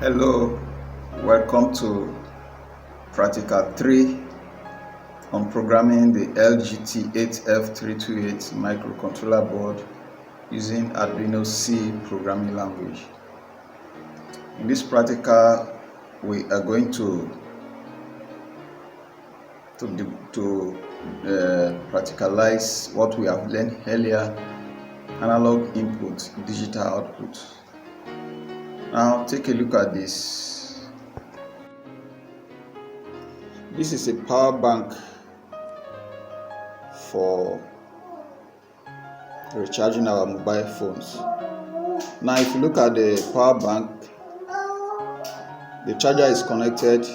Hello, welcome to Practical 3 on programming the LGT8F328 microcontroller board using Arduino C programming language. In this practical, we are going to practicalize what we have learned earlier: analog input, digital output. Now take a look at this. This is a power bank for recharging our mobile phones. Now if you look at the power bank, the charger is connected.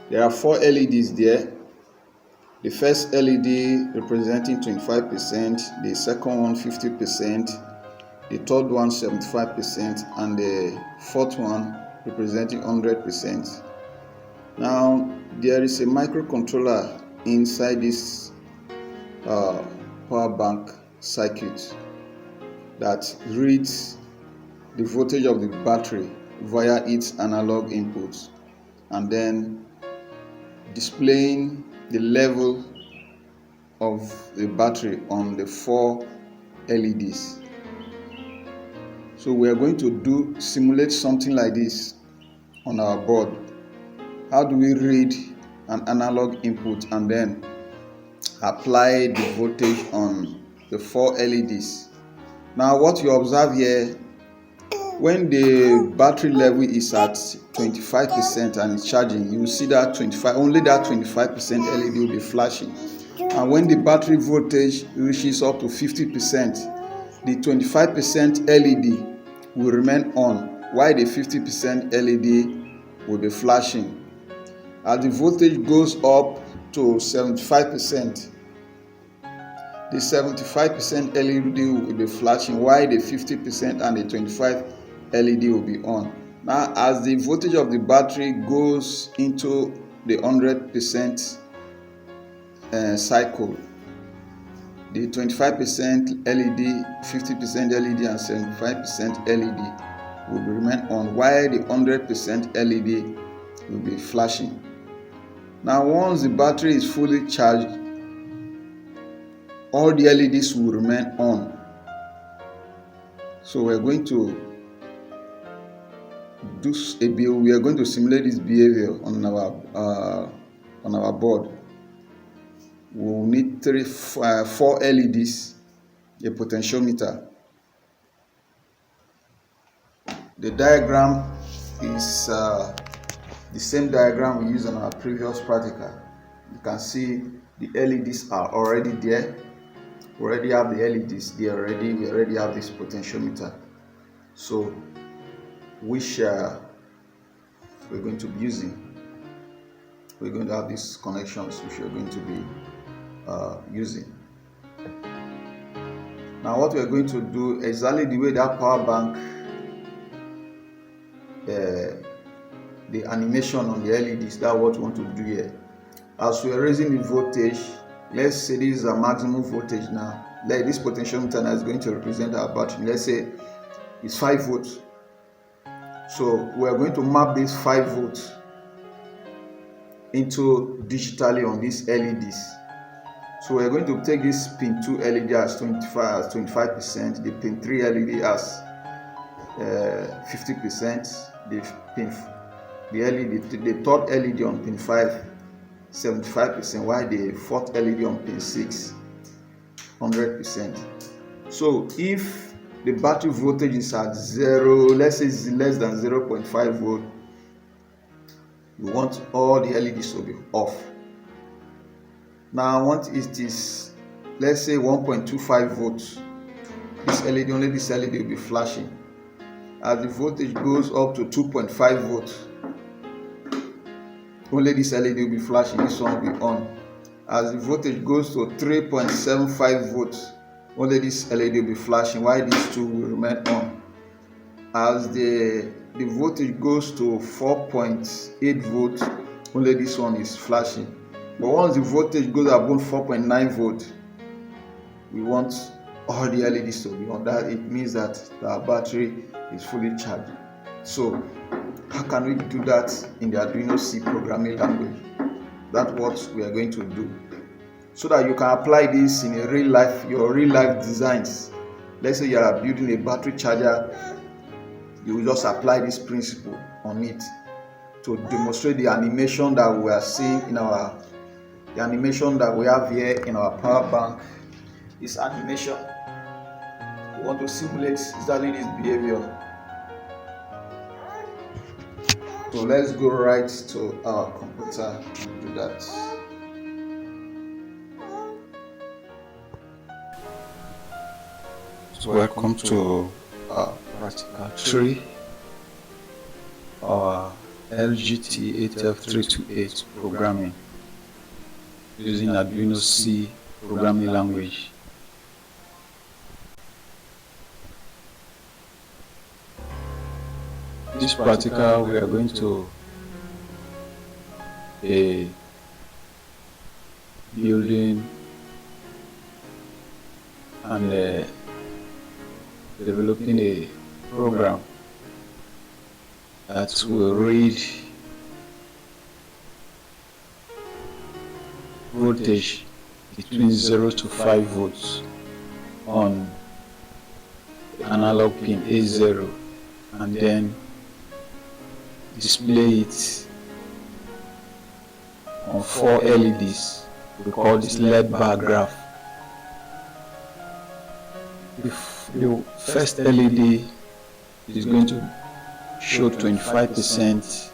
There are 4 LEDs there. The first LED representing 25%, the second one 50%, the third one 75%, and the fourth one representing 100%. Now there is a microcontroller inside this power bank circuit that reads the voltage of the battery via its analog inputs and then displaying the level of the battery on the 4 LEDs. So we are going to simulate something like this on our board. How do we read an analog input and then apply the voltage on the 4 LEDs? Now what you observe here, when the battery level is at 25% and it's charging, you will see that only that 25% LED will be flashing. And when the battery voltage reaches up to 50%, the 25% LED will remain on while the 50% LED will be flashing. As the voltage goes up to 75%, the 75% LED will be flashing while the 50% and the 25% LED will be on. Now as the voltage of the battery goes into the 100% cycle, the 25% LED, 50% LED and 75% LED will remain on while the 100% LED will be flashing. Now once the battery is fully charged, all the LEDs will remain on. So we are going to simulate this behavior on our board. We will need 4 LEDs, a potentiometer. The diagram is the same diagram we used on our previous practical. You can see the LEDs are already there. We already have the LEDs there already. We already have this potentiometer. So which we're going to be using. We're going to have these connections which we're going to be using. Now what we're going to do, exactly the way that power bank, the animation on the LEDs, that's what we want to do here. As we are raising the voltage, let's say this is a maximum voltage now. Like this potentiometer now is going to represent our battery. Let's say it's 5 volts. So we are going to map this 5 volts into digitally on these LEDs. So we are going to take this pin 2 LED as 25%, the pin 3 LED as 50%, the third LED on pin 5 75%, while the fourth LED on pin 6 100%. So if the battery voltage is at 0, let's say it's less than 0.5 volt, you want all the LEDs to be off. Now once it is, let's say 1.25 volts, only this LED will be flashing. As the voltage goes up to 2.5 volts, only this LED will be flashing, this one will be on. As the voltage goes to 3.75 volts, only this LED will be flashing while these two will remain on. As the voltage goes to 4.8 volts, only this one is flashing. But once the voltage goes above 4.9 volts, we want all the LEDs to be on. That it means that our battery is fully charged. So How can we do that in the Arduino C programming language? That's what we are going to do, so that you can apply this in a real life, your real life designs. Let's say you are building a battery charger, you will just apply this principle on it to demonstrate the animation that we are seeing in the animation that we have here in our power bank. This animation, we want to simulate exactly this behavior. So let's go right to our computer and do that. So welcome to practical 3, our LGT8F328 programming using Arduino C programming language. This practical, we are going to be building and developing a program that will read voltage between 0 to 5 volts on the analog pin A0, and then display it on 4 LEDs. We call this LED Bargraph. If the first LED is going to show 25%,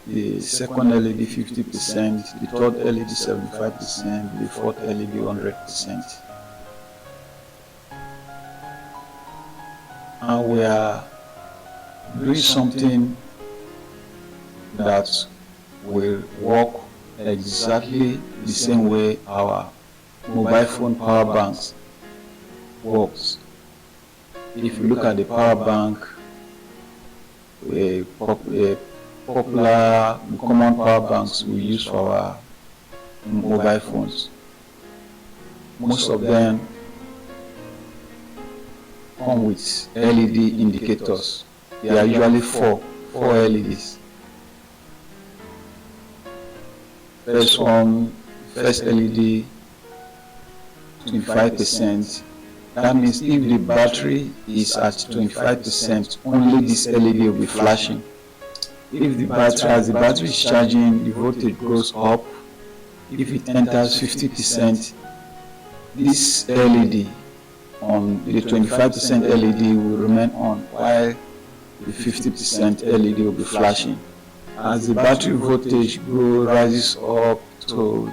the second LED 50%, the third LED 75%, the fourth LED 100%. And we are doing something that will work exactly the same way our mobile phone power banks works. If you look at the power bank, a popular common power banks we use for our mobile phones, most of them come with LED indicators. They are usually four LEDs. First LED 25%. That means if the battery is at 25%, only this LED will be flashing. If the battery, as the battery is charging, the voltage goes up. If it enters 50%, this LED on the 25% LED will remain on, while the 50% LED will be flashing. As the battery voltage rises up to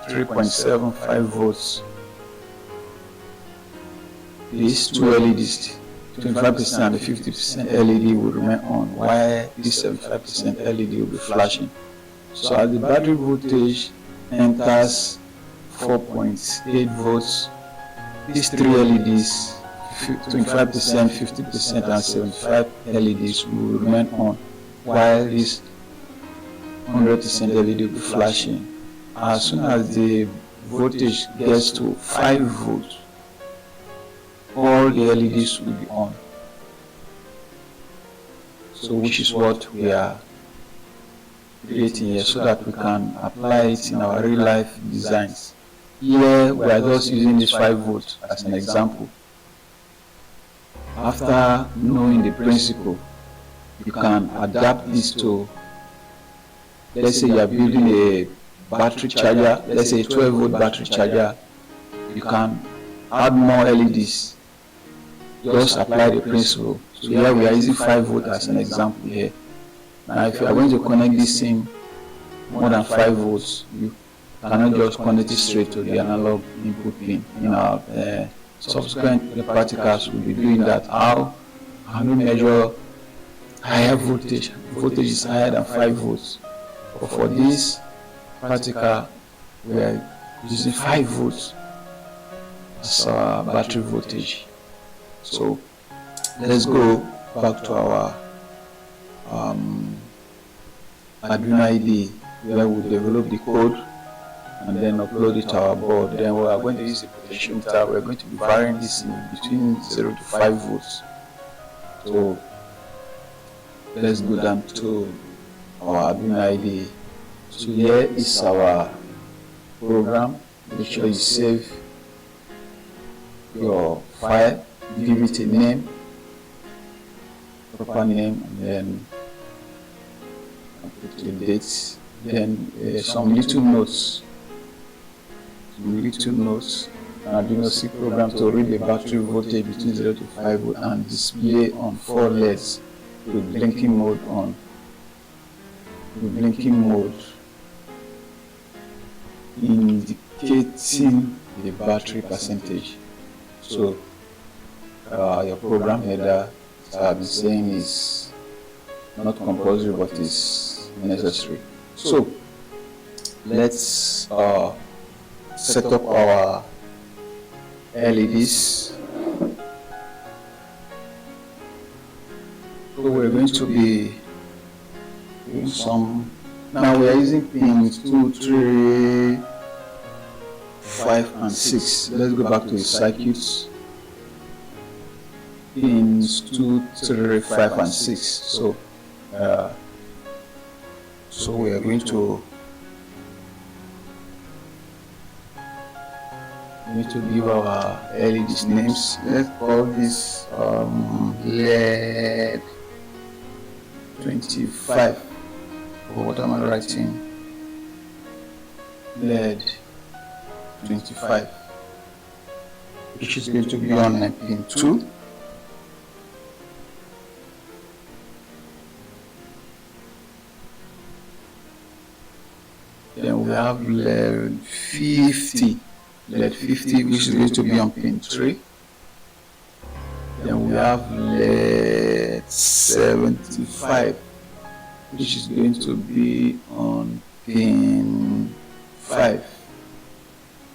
3.75 volts, these two LEDs, 25% and the 50% LED will remain on, while this 75% LED will be flashing. So as the battery voltage enters 4.8 volts, these three LEDs, 25%, 50% and 75 LEDs will remain on, while this 100% LED will be flashing. As soon as the voltage gets to 5 volts, all the LEDs will be on. So which is what we are creating here, so that we can apply it in our real life designs. Here we are just using this 5 volts as an example. After knowing the principle, you can adapt this to, let's say you are building a battery charger, let's say a 12 volt battery charger. You can add more LEDs. Just apply the principle. So here we are using 5 volt as an example here. Now if you are going to connect this thing more than 5 volts, you cannot just connect it straight to the analog input pin. In our subsequent practicals, we'll be doing that. How we measure higher voltage. Voltage is higher than 5 volts. But for this practical, we are using 5 volts as our battery voltage. So let's go back to our Arduino IDE, where we develop the code and then upload it to our board. Then we are going to use the potentiometer. We are going to be varying this in between 0 to 5 volts. So let's go down to our Arduino IDE. So here is our program. Make sure you save your file, give it a name, proper name, and then put the dates. Then some little notes. Arduino C program to read the battery voltage between 0 to 5 volt and display on 4 LEDs with blinking mode on. Indicating the battery percentage. So your program header, I've been saying, is not compulsory but is necessary. So let's set up our LEDs. So we're going to be doing some. Now we are using pins 2, 3, 5, and 6. Let's go back to the circuits. Pins 2, 3, 5, and 6. So we are going to give our LEDs names. Let's call this LED 25. What am I writing? LED 25, which is going to be on pin 2. Then we have LED 50. LED 50, which is going to be on pin 3. Then we have LED 75, which is going to be on pin 5.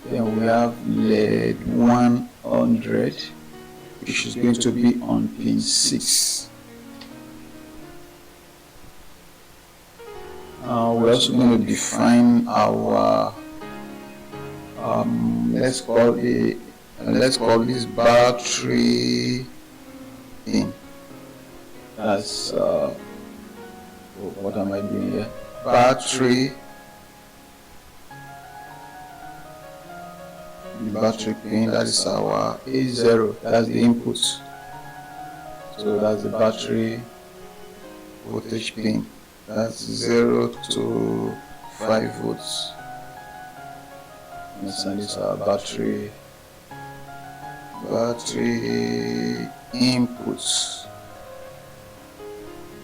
Then we have LED 100, which is going to be on pin 6. We're also going to define our let's call this battery in. That's what am I doing here? Battery. The battery pin, that is our A0, that's the input. So that's the battery voltage pin. That's 0 to 5 volts. And this is our battery inputs.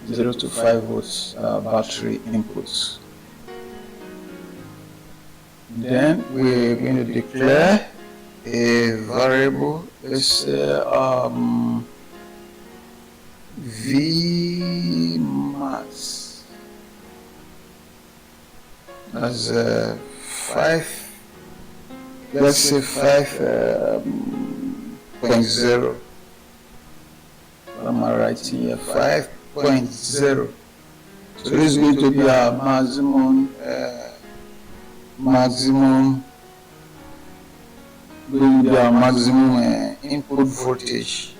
0 to 5 volts battery inputs. Then we're going to declare a variable. Let's say Vmax. That's 5. Let's say 5.0. What am I writing here? 5.0. So this is going to be our maximum input voltage.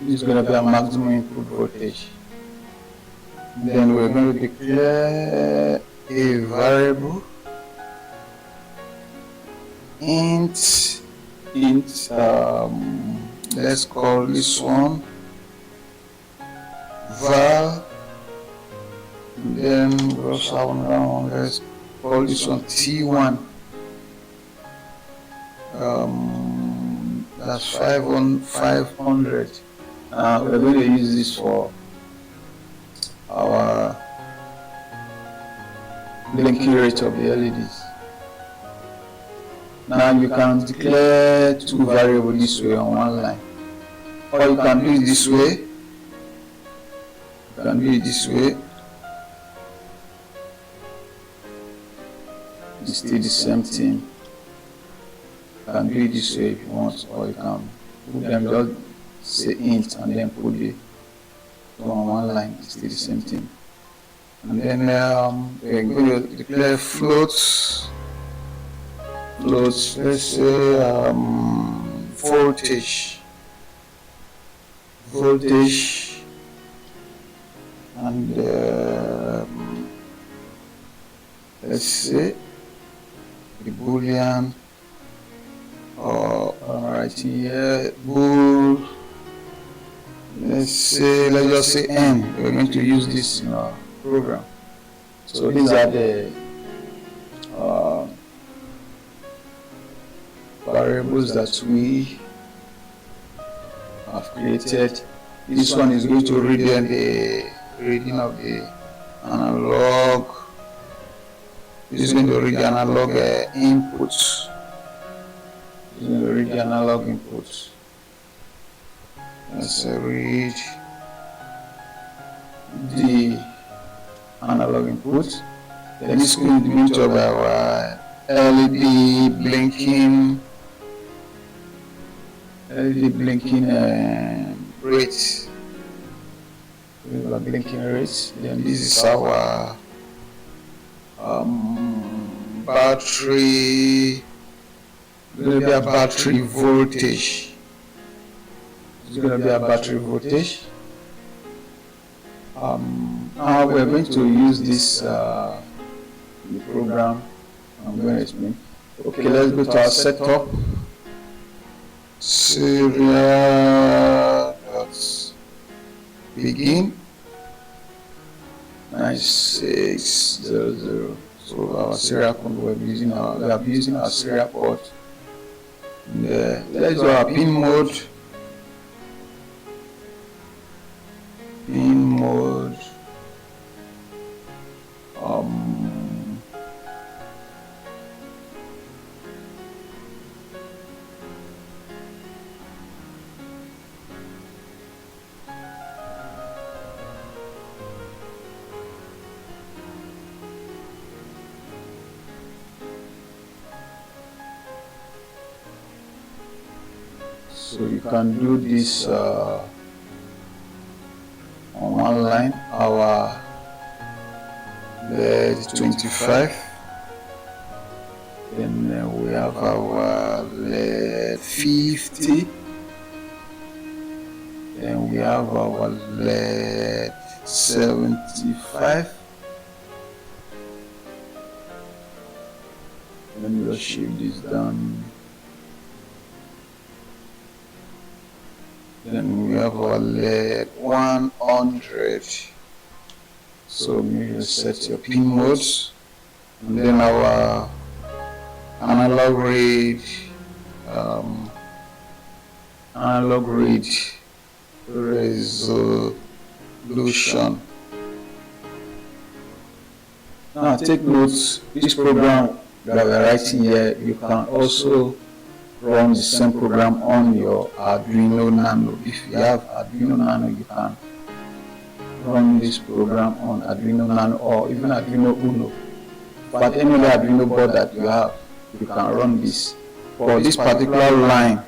This is going to be our maximum input voltage. Then we're going to declare a variable int. Let's call this one val. Then we also have another one. Let's call this one T1. That's 500. We're going to use this for our blinking rate of the LEDs. Now you can declare two variables this way on one line, or you can do it this way. It's still the same thing. You can do it this way if you want, or you can put them just say int and then put the on one line. It's still the same thing. And then we're going to declare floats. Let's say voltage, and let's say the boolean, or writing here bool, let's just say n. We're going to use this in our program. So these are the variables that we have created. This one is going to read the reading of the analog. This is going to read the analog inputs. It's going to read the analog inputs. Let's read the analog inputs. Then it's going to be into our LED blinking rates. Then this is our battery. Going to be a battery voltage. It's going to be a battery voltage. Now we're going to use this the program. I'm going to explain. Okay, let's go to our setup. Serial.begin 9600. So our serial code we are using our serial port. Let's do our pin mode. So you can do this on one line. Our LED 25. Then we have our LED 50. Then we have our LED 75. Let me just shift this down. Then we have our LED 100. So you just set your pin modes, and then our analog read resolution. Now take notes, this program that we're writing here, you can also run the same program on your Arduino Nano. If you have Arduino Nano, you can run this program on Arduino Nano or even Arduino Uno. But any other Arduino board that you have, you can run this. For this particular line,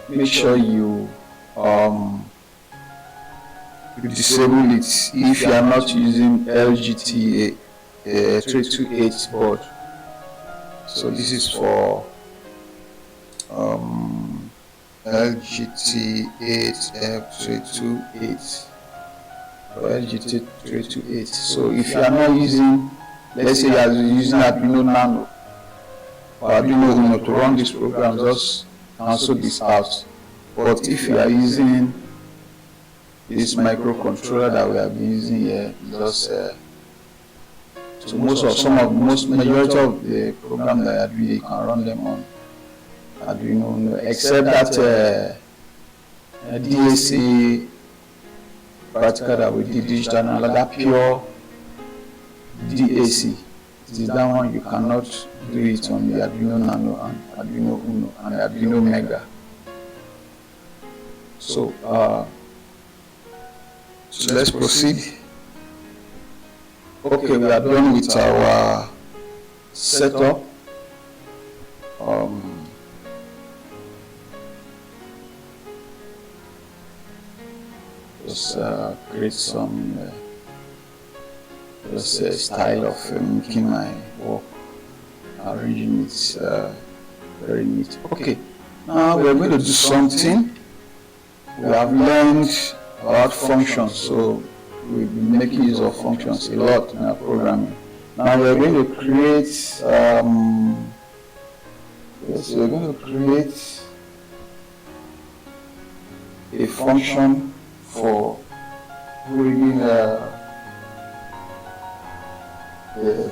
make sure you disable it if you are not using LGT8F328 board. So this is for LGT8F328 or LGT328. So if you are not using, let's say you are using Arduino Nano or Arduino Uno to run this program, just cancel this out. But if you are using this microcontroller that we have been using here, just so majority of the program that Arduino, you can run them on Arduino, except that DAC practical that we did digital analog, that pure DAC. It is that one you cannot do it on the Arduino Nano and Arduino Uno and Arduino Mega. So let's proceed. Okay, we are done with our setup. Just create some style of making my work, arranging it very neat. Okay, Now we are going to do something. We have learned about functions, so we've been making use of functions a lot in our programming. Now we are going to create a function for bringing the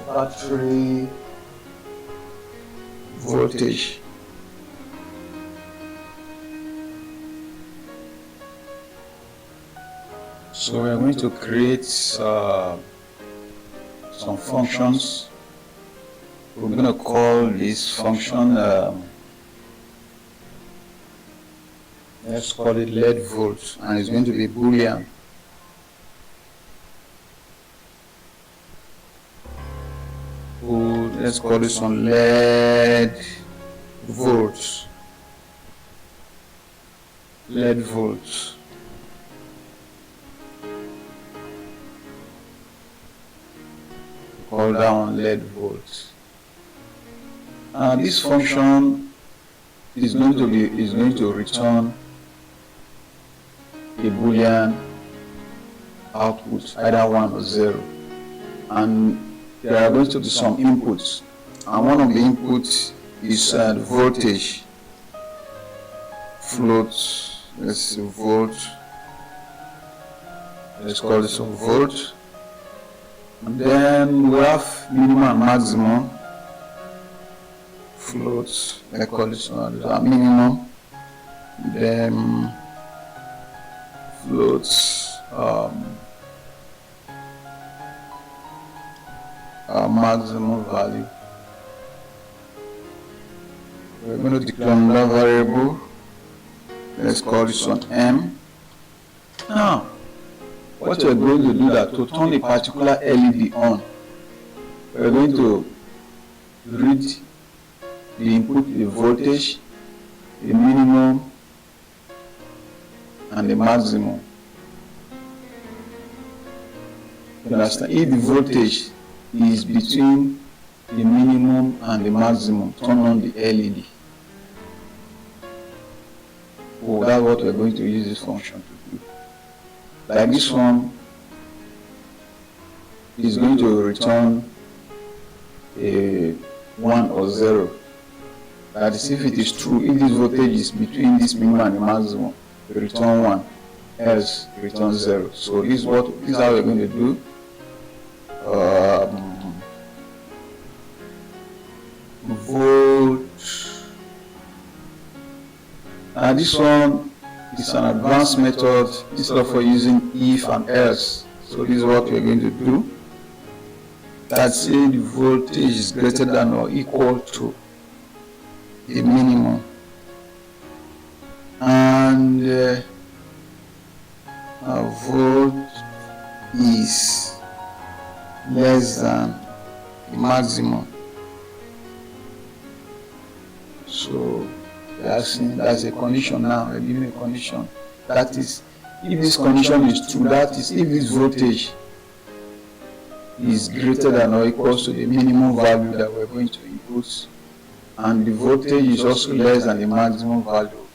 battery voltage. So we are going to create some functions. We're going to call this function, let's call it LED volt, and it's going to be Boolean. Let's call this one LED volts. LED volts. Call down LED volts. This function is going to return a Boolean output, either 1 or 0, and there are going to be some inputs, and one of the inputs is the voltage float. Let's see, volt. Let's call this a volt. And then we have minimum and maximum floats. Let's call this one minimum. Then floats maximum value. We're going to declare another variable. Let's call this one M. Now, what we're going to do that to turn a particular LED on, we're going to read the input, the voltage, the minimum, and the maximum. You understand? If the voltage is between the minimum and the maximum, turn on the LED. Oh, that's what we're going to use this function to do. Like this one is going to return a 1 or 0. That is, if it is true, if this voltage is between this minimum and the maximum, we return 1, else return 0. So this is how we're going to do. Volt. This one is an advanced method instead of using if and else. So this is what we're going to do. Let's say the voltage is greater than or equal to the minimum, and our volt is less than the maximum. So that's a condition now. We're giving a condition. That is, if this condition is true, that is, if this voltage is greater than or equal to the minimum value that we're going to input, and the voltage is also less than the maximum value,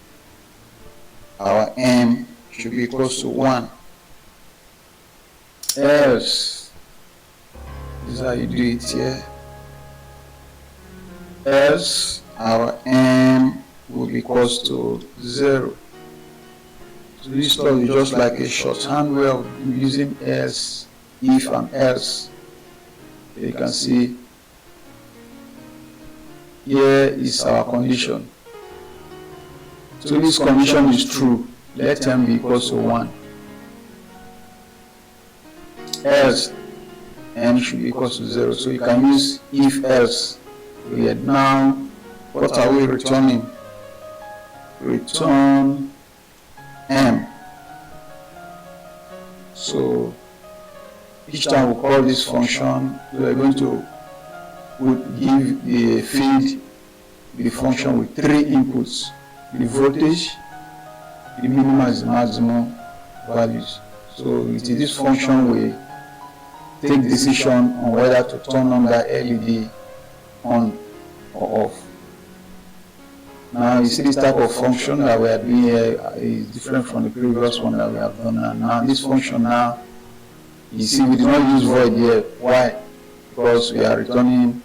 our M should be equal to 1. Else, this is how you do it here. Else, our M will be equals to 0. So this stuff is just like a shorthand way of using else, if, and else. You can see here is our condition. So this condition is true. Let M be equals to 1. Else, M should be equals to 0. So you can use if else. Now, what are we returning? Return M. So each time we call this function, we are going to feed the function with 3 inputs: the voltage, the minimum, and the maximum values. So it is this function we take decision on whether to turn on that LED on or off. Now you see this type of function that we are doing here is different from the previous one that we have done. And now this function now, you see we did not use void here. Why? Because we are returning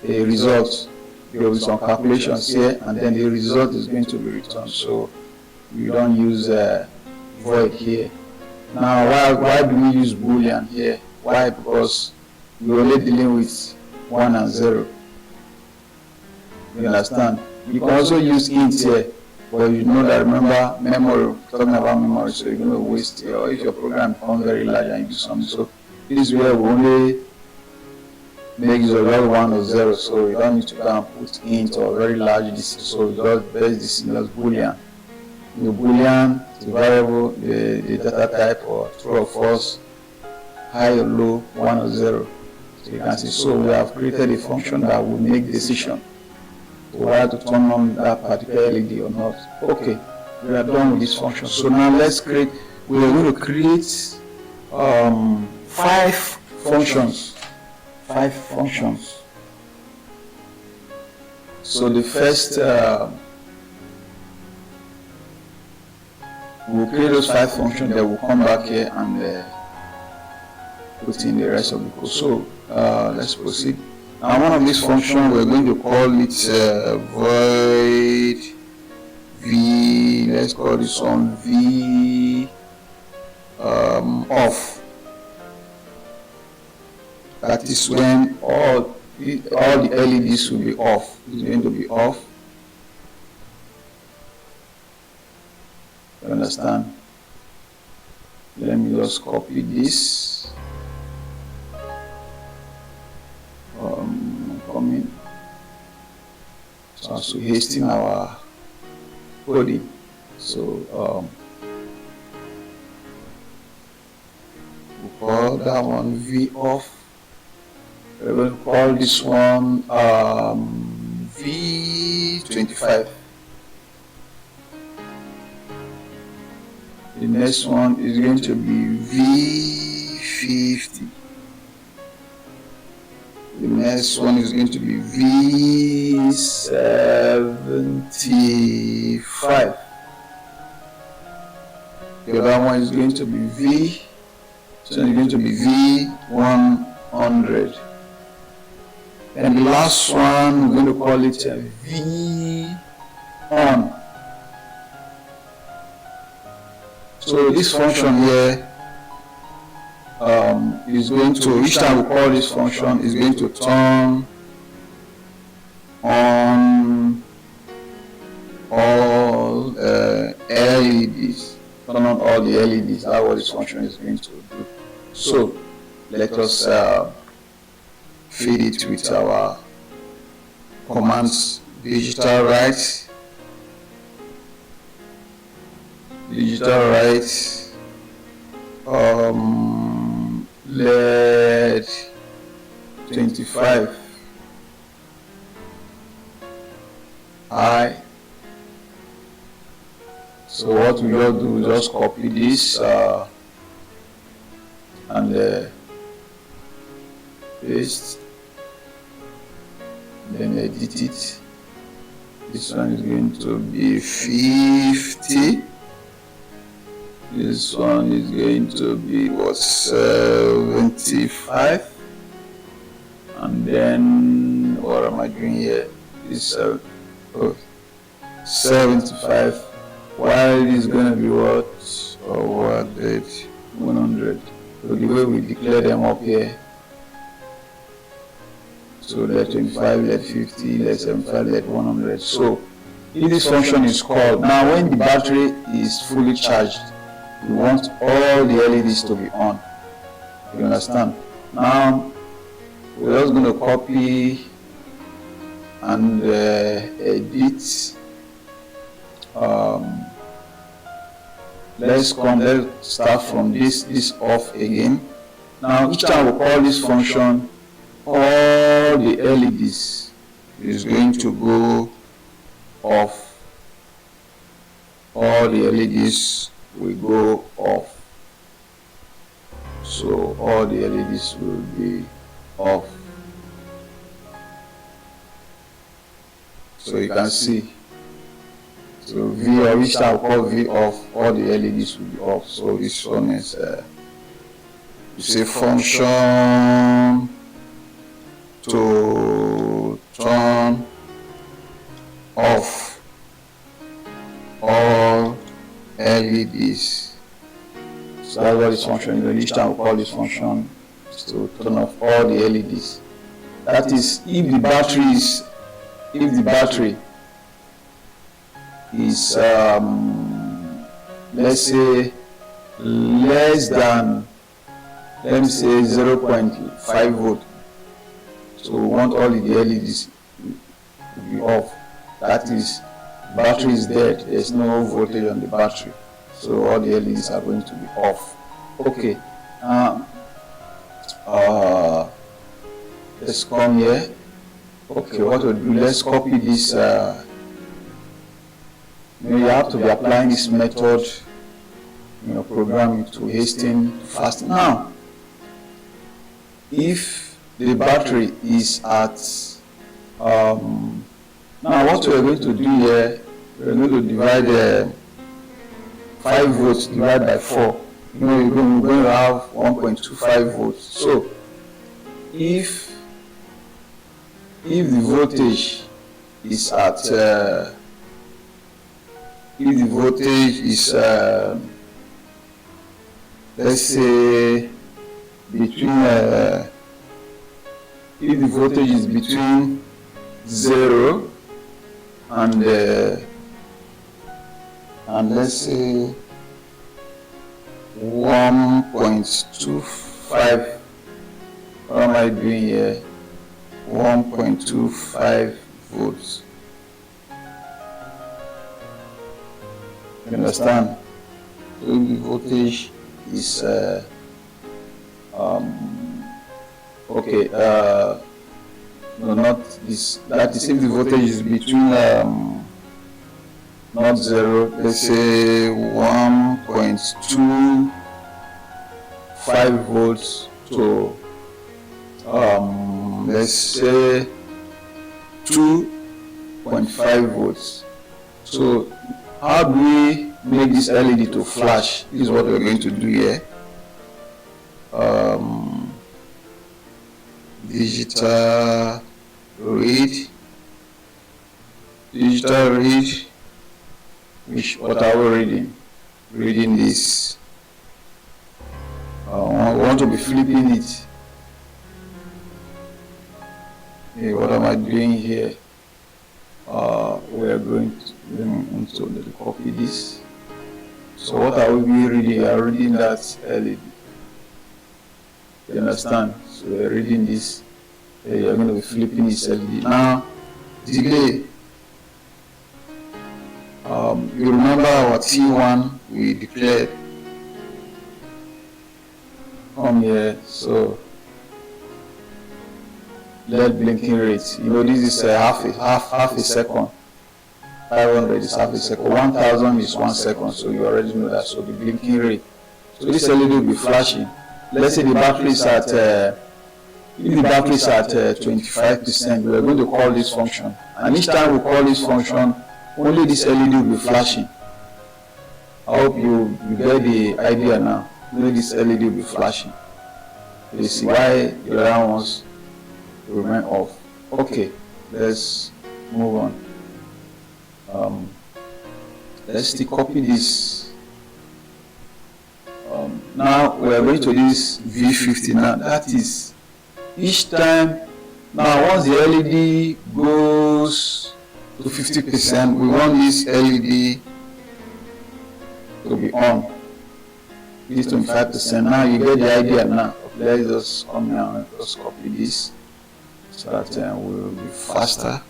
a result. There will be some calculations here, and then the result is going to be returned. So we don't use void here. Now why do we use boolean here? Why? Because we're only dealing with 1 and 0. You understand? You can also use int here, but you know that, remember, memory, talking about memory, so you're going to waste it, or if your program becomes very large and you do something. So this is where we only make use of 1 or 0, so you don't need to go and put int or very large this, so you just base this in as boolean. The boolean is the variable, the data type, or true or false, high or low, 1 or 0. So you can see, so we have created a function that will make decision whether to turn on that particular LED or not. Okay, we are done with this function. So now let's create, we are going to create 5 functions. 5 functions. So the first, we'll create those 5 functions, then we'll come back here and put in the rest of the code. So let's proceed. Now one of these functions, we're going to call it void v, let's call this one v off. That is when all the LEDs will be off. It's going to be off. You understand? Let me just copy this. Coming. So as to hasten our coding. So we'll call that one v off. We will call this one V25. The next one is going to be V50. The next one is going to be V75. The other one is going to be it's going to be V100. And the last one, we're going to call it a V on. So this function here is going to, each time we call this function, is going to turn on all LEDs. Turn on all the LEDs. That's what this function is going to do. So let us feed it with our commands. Digital write, LED 25 I. So what we will do is just copy this and paste, then edit it. This one is going to be 50. This one is going to be what, 75. And then what am I doing here? This 75. While this is going to be what, or what date, 100. So the way we declare them up here. So let 25, let 50, let 75, let 100. So if this function is called, now when the battery is fully charged, we want all the LEDs to be on. You understand? Now we're just going to copy and edit. Let's start from this off again. Now each time we call this function, all the LEDs is going to go off. All the LEDs will go off. So all the LEDs will be off. So you can see. So V, or which I will call V off, all the LEDs will be off. So this one is you say function to turn off all LEDs. So that's what this function is. Each time we call this function is to turn off all the LEDs. That is, if the battery is let's say less than, let me say 0.5 volt. So we want all the LEDs to be off. That is, battery is dead. There's no voltage on the battery. So all the LEDs are going to be off. Okay. Let's come here. Okay, what we'll do, let's copy this. You have to be applying this method, programming to hasten fast. Now, if the battery is at, now what we're going to do here, we're going to divide 5 volts divided by 4. We're going to have 1.25 volts. So, if the voltage is at let's say between if the voltage is between 0 and let's say 1.25, what am I doing here? 1.25 volts. You understand? So the voltage is okay. No, not this. That is if the voltage is between not 0. Let's say 1.25 volts to let's say 2.5 volts. So how do we make this LED to flash? This is what we're going to do here. Digital read. What are we reading? Reading this. We want to be flipping it. Okay, what am I doing here? We are going to copy this. So what are we reading? We are reading that LED. You understand? So we are reading this. You are going to be flipping this LED. Now, delay. You remember our T1 we declared. Come here. So LED blinking rate. This is half a second. 500 is half a second. 1000 is 1 second. So you already know that. So the blinking rate. So this LED will be flashing. Let's say the battery is at if the battery is at 25%, we are going to call this function. And each time we call this function, only this LED will be flashing. I hope you get the idea now. Only this LED will be flashing. You see why the other ones remain off. Okay, let's move on. Let's still copy this. Now we are going to this V50 now. That is each time. Now once the LED goes to 50%, we want this LED to be on. This 25%. Now you get the idea now. Let's just come here and just copy this so that we'll be faster.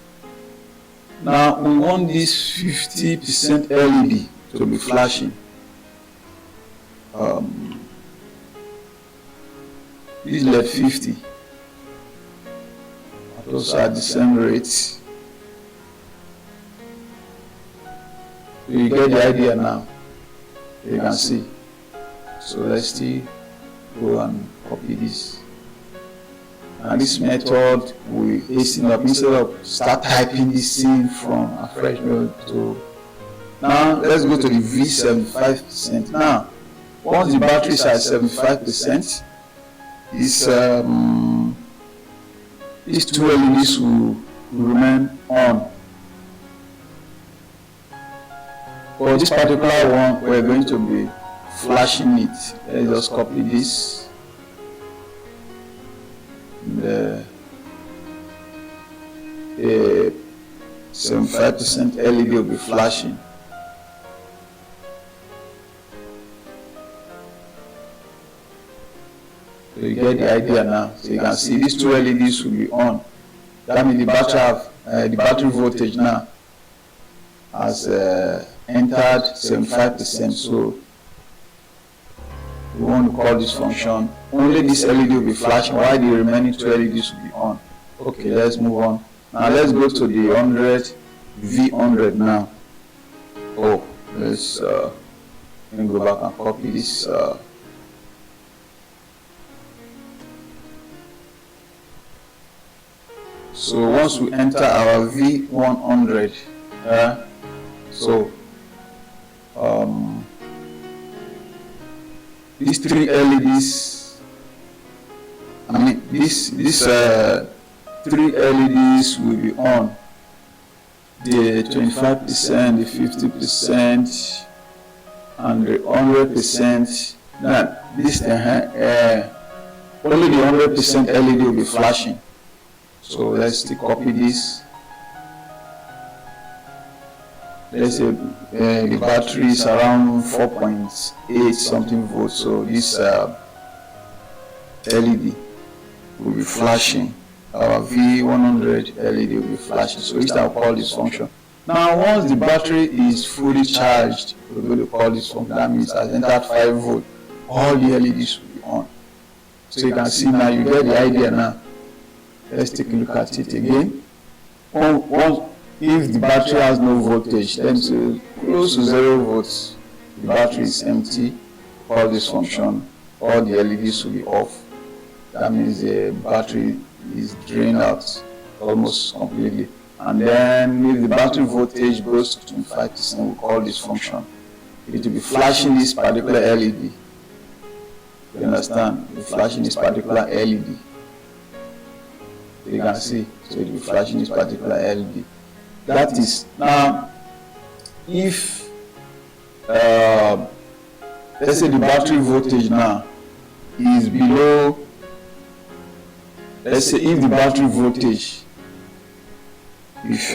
Now we want this 50% LED to be flashing. This LED 50. Those are the same rates. You get the idea now. You can see. So let's still go and copy this. And this method will hasten up instead of start typing this thing from a fresh mode to. Now let's go to the V75%. Now once the battery is at 75%, these two LEDs will remain on. For this particular one, we're going to be flashing it. Let's just copy this. The 75% LED will be flashing. So you get the idea now. So you can see these two LEDs will be on. That means the battery voltage now has entered 75%. So we want to call this function. Only this LED will be flashing while the remaining two LEDs will be on. Okay, let's move on. Now let's go to the 100 V100 now. Oh, let's let me go back and copy this. So once we enter our V100, these three LEDs, these three LEDs will be on. The 25%, the 50%, and the 100%. Now this only the 100% LED will be flashing. So let's copy this. Let's say the battery is around 4.8 something volts. So this LED will be flashing. Our V100 LED will be flashing. So this I'll call this function. Now once the battery is fully charged, we're going to call this function. That means it has entered 5 volts. All the LEDs will be on. So you can see now, you get the idea now. Let's take a look at it again. If the battery has no voltage, then close to 0 volts, the battery is empty. Call this function, all the LEDs will be off. That means the battery is drained out almost completely. And then if the battery voltage goes to 25%, we call this function. It will be flashing this particular LED. You understand? We're flashing this particular LED. You can see, so it will be flashing this particular LED. That is, now, if let's say the battery voltage now is below, let's say if the battery voltage, if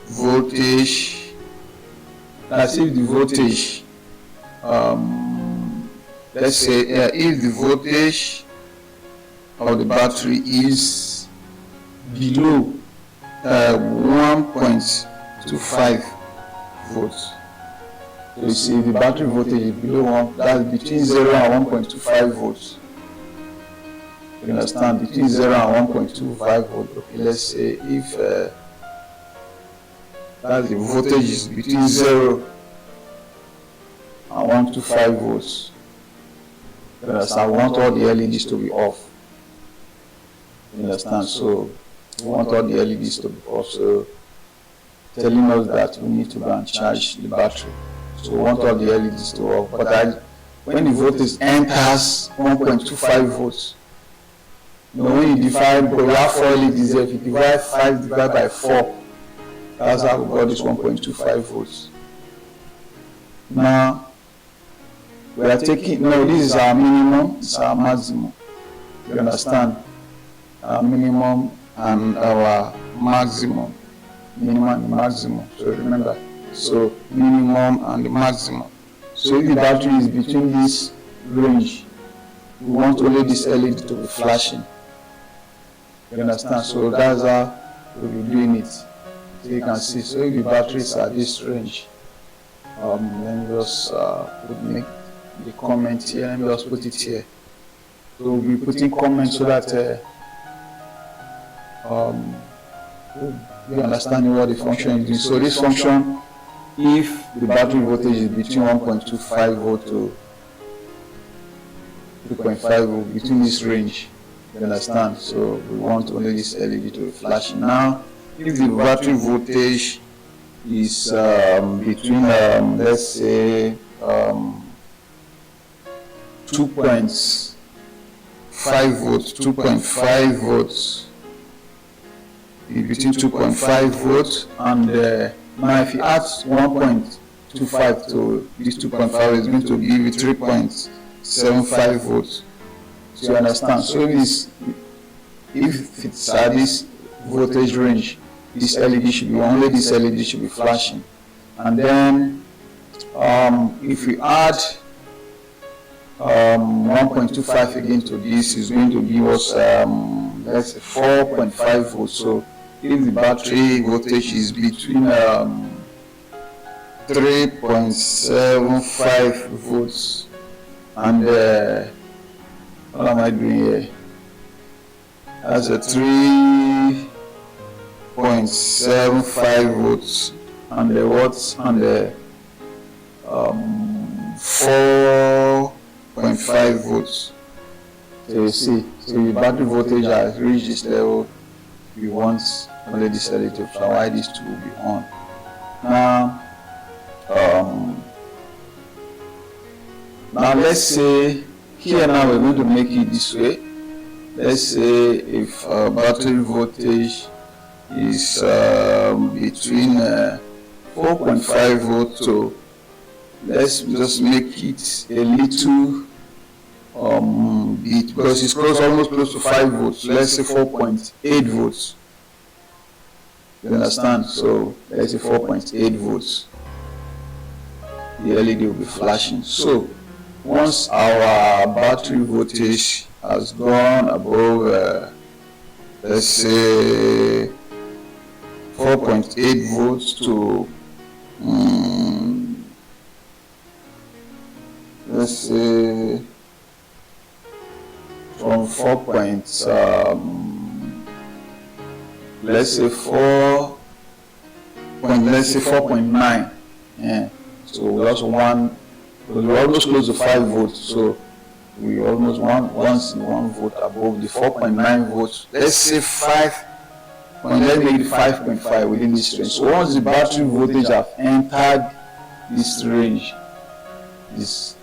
voltage, let's say if the voltage, let's say if the voltage of the battery is below 1.25 volts. So you see the battery voltage is below 1, that's between 0 and 1.25 volts. You understand? Between 0 and 1.25 volts. Okay, let's say if that's the voltage is between 0 and 125 volts. Because I want all the LEDs to be off. You understand? So we want all the LEDs to be off. So telling us that we need to go and charge the battery. So we want all the LEDs to off. But when the voltage enters 1.25 volts, you know, when you divide, but we have 4 LEDs there, if you divide 5 divided by 4, that's how we got this 1.25 volts. Now we are taking, no, this is our minimum, it's our maximum. You understand? Our minimum and our maximum. Minimum and maximum. So remember, so minimum and the maximum. So if the battery is between this range, we want only this LED to be flashing. You understand? So that's how we'll be doing it. So you can see, so if the batteries are this range, let me just make the comment here, let me just put it here. So we'll be putting comments so that you understand what the function is doing. So this function, if the battery voltage is between 1.25 volt to 2.5 volt, between this range. You understand? So we want only this LED to be flashing. Now, if the battery voltage is between let's say 2.5 volts, 2.5 volts, between 2.5 volts, and now if you add 1.25 to this 2.5, it's going to give you 3.75 volts. So you understand? So if it's at this voltage range, this LED should be only this LED should be flashing. And then if we add 1.25 again to this, is going to give us let's say 4.5 volts. So if the battery voltage is between 3.75 volts and what am I doing here? That's a 3.75 volts and the watts and the 4.5 volts. So you see, so the battery voltage has reached this level. We want only this LED to fly, while these two will be on. Now let's say here now we're going to make it this way. Let's say if battery voltage is between 4.5 volts, so let's just make it a little bit, because it's almost close to 5 volts. Let's say 4.8 volts. You understand? So let's say 4.8 volts. The LED will be flashing. So once our battery voltage has gone above let's say 4.8 volts to let's say from 4.9, yeah. So we also want, because we're almost close to 5 volts, so we almost want 1 volt above the 4.9 volts. Let's say 5. Let's make it 5.5 within this range. So once the battery voltage have entered this range, this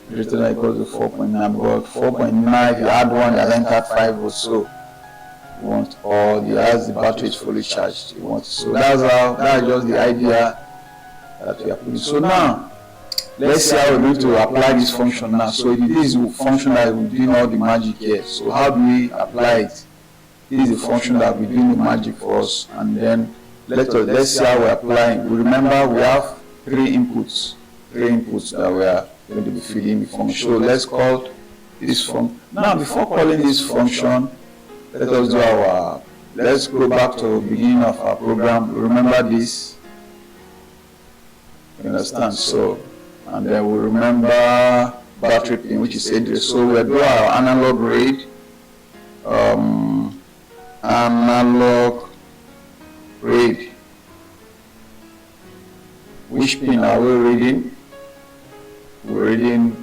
greater than or equal to 4.9, but 4.9, if you add one, that entered 5 volts. So you want all the, as the battery is fully charged, you want. So that's just the idea that we are putting. So now let's see how we're going to apply this function now. So this is the function that we're doing all the magic here. So how do we apply it? This is the function that we're doing the magic for us. And then let's see how we're applying. We remember we have three inputs that we are going to be feeding the function. So let's call this function. Now before calling this function, let's go back to the beginning of our program. Remember this. You understand? So, and then we remember battery pin, which is address. So we'll do our analog read. Analog read. Which pin are we reading? We're reading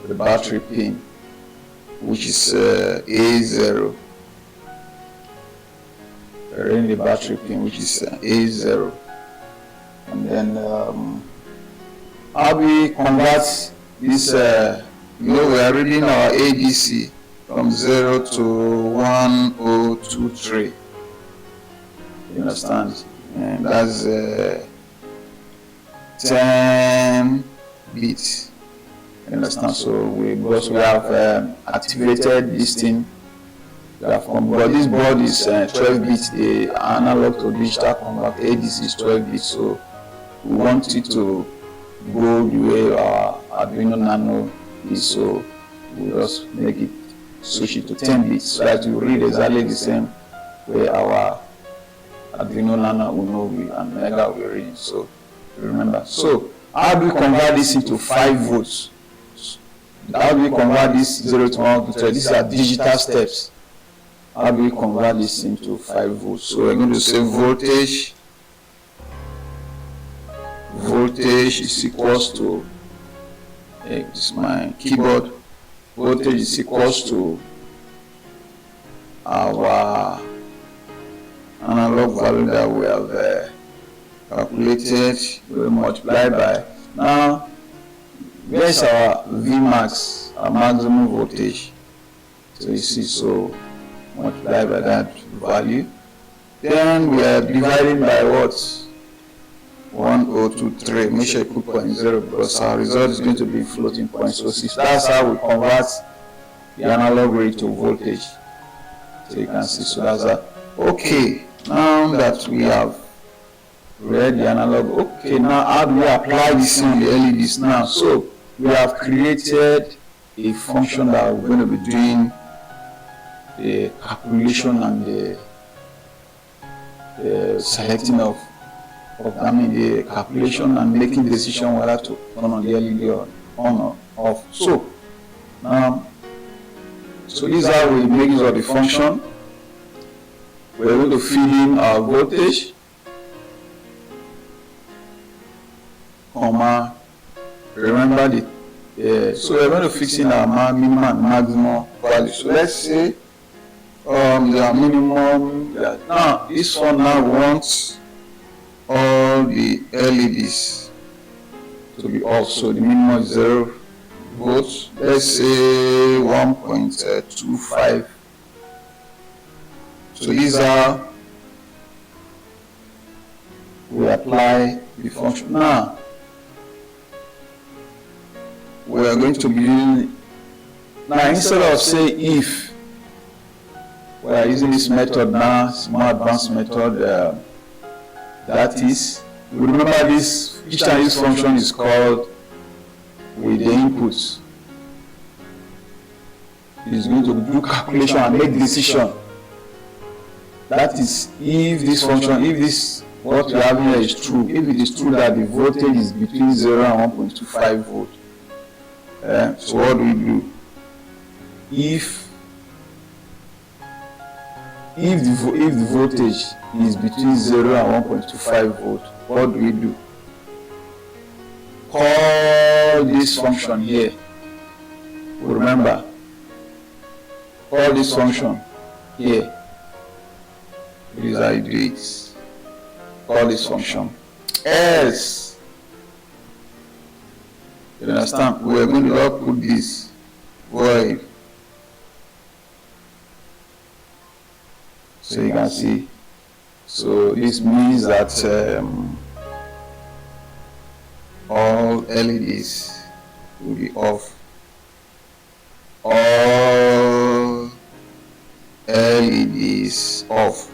the battery pin, which is A0. We're reading the battery pin, which is A0. And then how do we convert this? We are reading our ADC from 0 to 1023. You understand? And that's 10 bits. You understand? So because we have activated this thing, but this board is 12 bits. The analog to digital converter ADC is 12 bits. So we want it to go the way our Arduino Nano is. So we just make it switch it to 10 bits so that you read exactly the same way our Arduino Nano Uno and Mega will read. So remember. So how do we convert this into 5 volts? How do we convert this 0 to 1 to 3? These are digital steps. How do we convert this into 5 volts? So we're going to say voltage is equals to, this is my keyboard, voltage is equals to our analog value that we have calculated. We multiply by, now where is our Vmax, our maximum voltage? So you see, so multiply by that value. Then we are dividing by what? 1023. Make sure you put 0.0 because our result is going to be floating point. So that's how we convert the analog rate to voltage. So you can see, so that's that. Okay, now that we have read the analog, okay, now how do we apply this on the LEDs now? So we have created a function that we're going to be doing the calculation and the selecting of the calculation and making decision whether to turn on the LED or on or off. So so this is how we make use of the function. We're going to feed in our voltage, comma, remember the so we're going to fix in our minimum and maximum value. So let's say the minimum, now this one now wants all the LEDs to be off, so the minimum is 0 volts. Let's say 1.25. So these are, we apply the function. Now we are going to be using, now instead of say if, we are using this method now, it's more advanced method. That is, remember this, each time this function is called with the inputs, it's going to do calculation and make decision. That is, if this function, if this what we have here is true, if it is true that the voltage is between 0 and 1.25 volt, so what do we do? If the voltage is between 0 and 1.25 volt, what do we do? Call this function here. Remember, call this function here. This is how you do it. Call this function. Else, you understand? We are going to output this void. So you can see. So this means that all LEDs will be off. All LEDs off.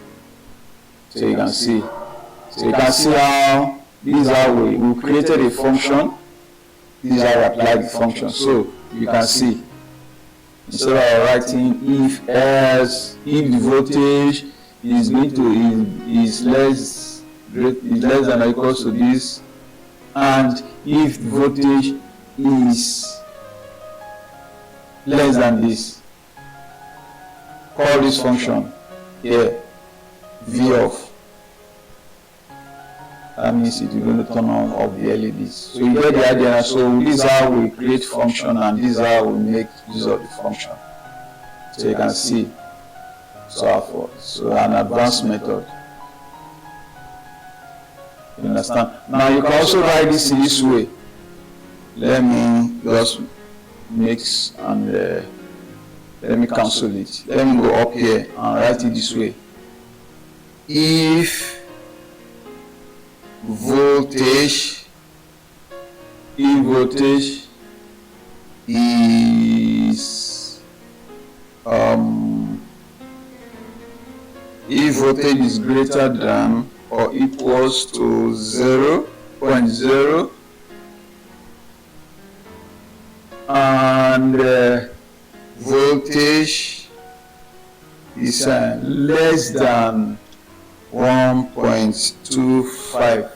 So you can see. So you can see how this is how we created a function. This is how we apply the function. So you can see, instead of writing if else, if the voltage is going to is less than or equal to this, and if the voltage is less than this, call this function here V off. That means it is going to turn on off the LEDs. So you get the idea. So this is how we create function, and this is how we make use of the function. So you can see. So an advanced method. You understand? Now you can also write this in this way. Let me just mix and let me cancel it. Let me go up here and write it this way. If voltage is if voltage is greater than or equals to 0.0 and voltage is less than 1.25.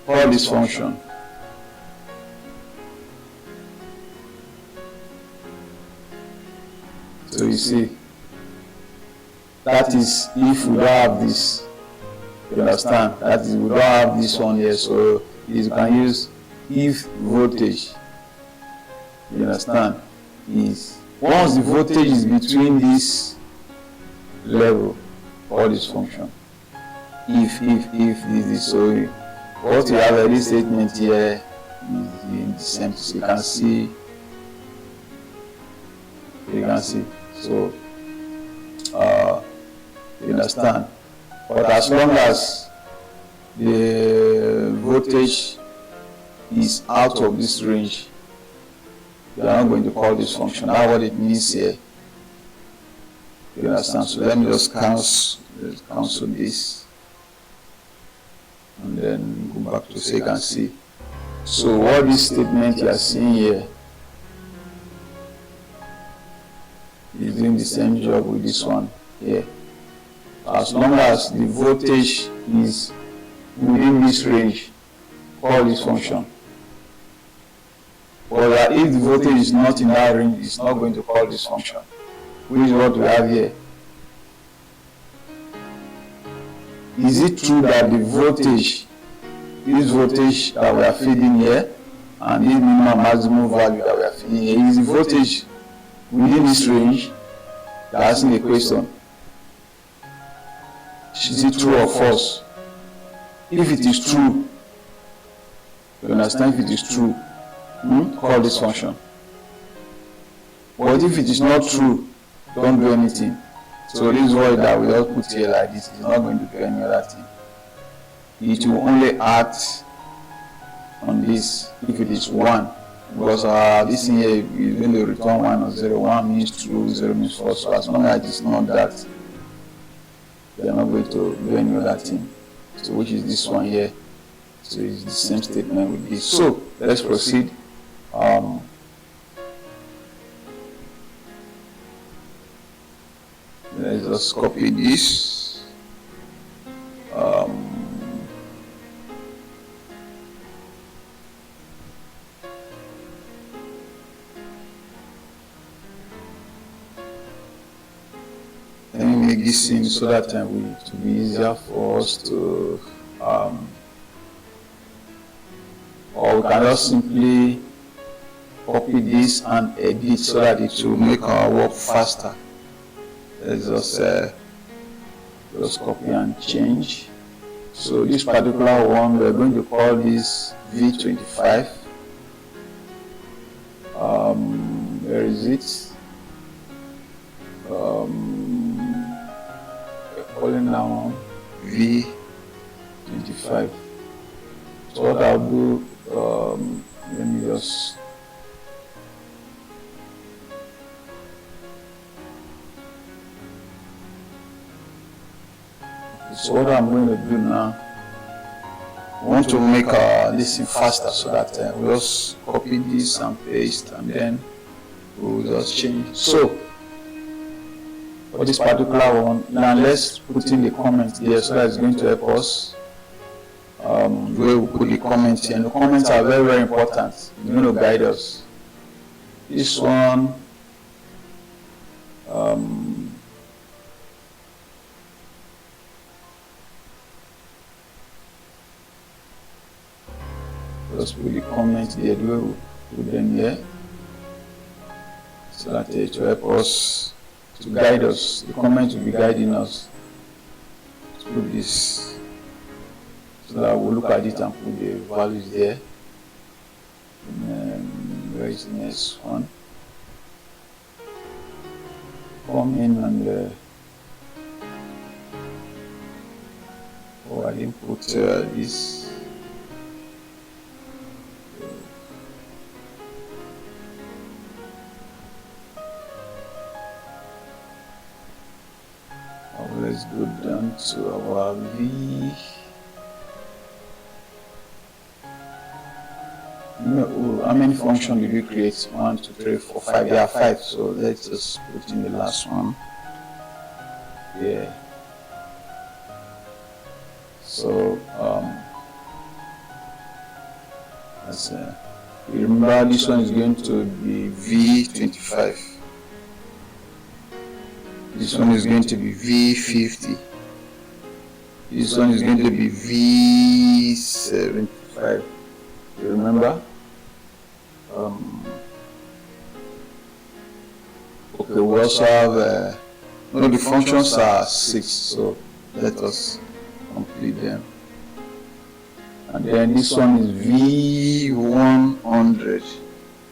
Call this function. So you see, That is if we don't have this. You understand? That is, we don't have this one here, so you can use if voltage. You understand? Is once the voltage is between this level, all this function. If this is so, what you have in this statement here is in the same. So you can see. So you understand? But as long as the voltage is out of this range, you are not going to call this function. That's what it means here. You understand? So let me just cancel this and then go back to so you can see. So what this statement you are seeing here is doing the same job with this one here. As long as the voltage is within this range, call this function. But if the voltage is not in that range, it's not going to call this function, which is what we have here. Is it true that the voltage, this voltage that we are feeding here, and this minimum maximum value that we are feeding here, is the voltage within this range? They're asking a question. Is it true or false? If it is true, you understand, if it is true, call this function. But if it is not true, don't do anything. So this is why that we just put here like this. It's not going to do any other thing. It will only act on this if it is 1. Because this thing here is going to return 1 or 0. 1 means true, 0 means false. So as long as it's not that, they are not going to do any other thing. So which is this one here. So it's the same statement with this. So let's proceed. Let's just copy this. Let me make this in so that it will be easier for us to, or we can just simply copy this and edit so that it will make our work faster. Let's just copy and change. So this particular one, we're going to call this V25. Where is it? We're calling now V25. So what I'll do, let me just so what I'm going to do now, I want to make this thing faster so that we'll just copy this and paste and then we'll just change. So for this particular one, now let's put in the comment there so that it's going to help us. Where we put the comments here, and the comments are very, very important. It's going to guide us. This one, let's put the comments there, where we put them here, so that it will help us to guide us. The comments will be guiding us. Let's put this. So that we'll look at it and put the values there. And where is the next one? Come in and oh, I didn't put this. Let's go down to our V. How many functions did we create? 1, 2, 3, 4, 5. There are 5. So let's just put in the last one. Yeah. So remember this one is going to be V25. This one is going to be V50. This one is going to be V75. You remember? Okay, we also have no, the functions are 6, so let us complete them. And then this one is V100.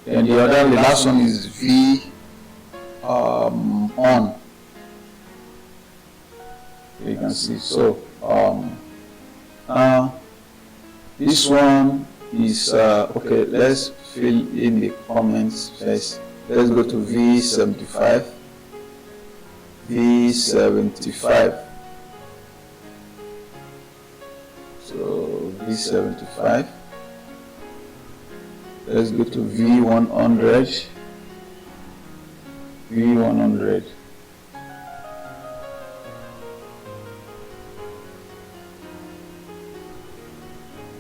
Then the last one is V on. You can see. So now this one is okay. Let's fill in the comments first. Let's go to V75. V75. So V75. Let's go to V100. V100.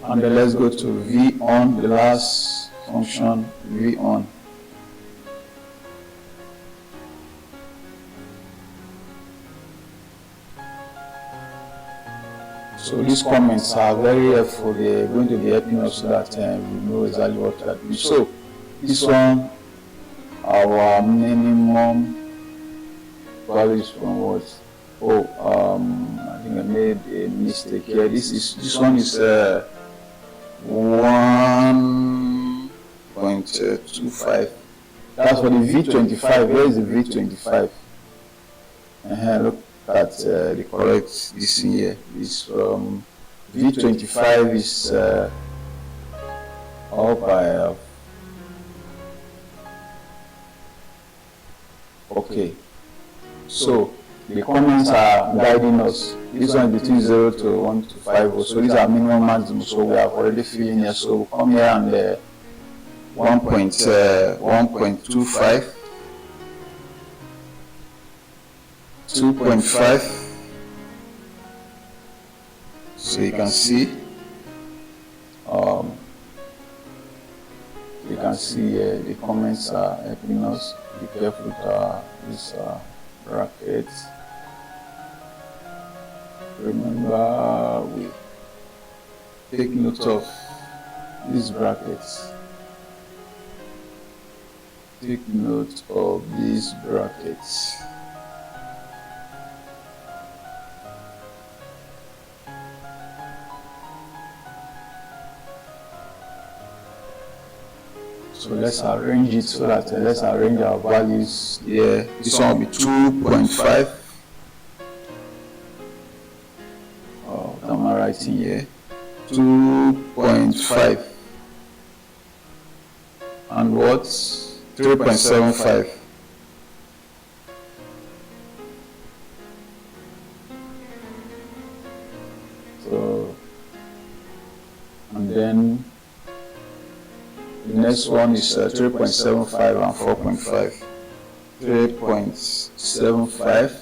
And then let's go to V on, the last function, V on. So these comments are very helpful. They're going to be helping us so that we know exactly what to do. So this one, our minimum values from what? Oh, I think I made a mistake here. This one is 1.25. That's for the V25. Where is the V25? Look at the correct this in here. This V25 is all by okay. So the comments are guiding us. This one is between 0 to 1 to 5. So these are minimum maximum. So we have already filled in here. So we'll come here and 1.25, 2.5. So you can see. You can see the comments are helping us. Be careful with these brackets. Remember, we take note of these brackets. Take note of these brackets. So let's arrange it so that let's arrange our values here. This one will be 2.5. Oh, what am I writing here? 2.5. And what? 3.75. So, and then the next one is 3.75 and 4.5. 3.75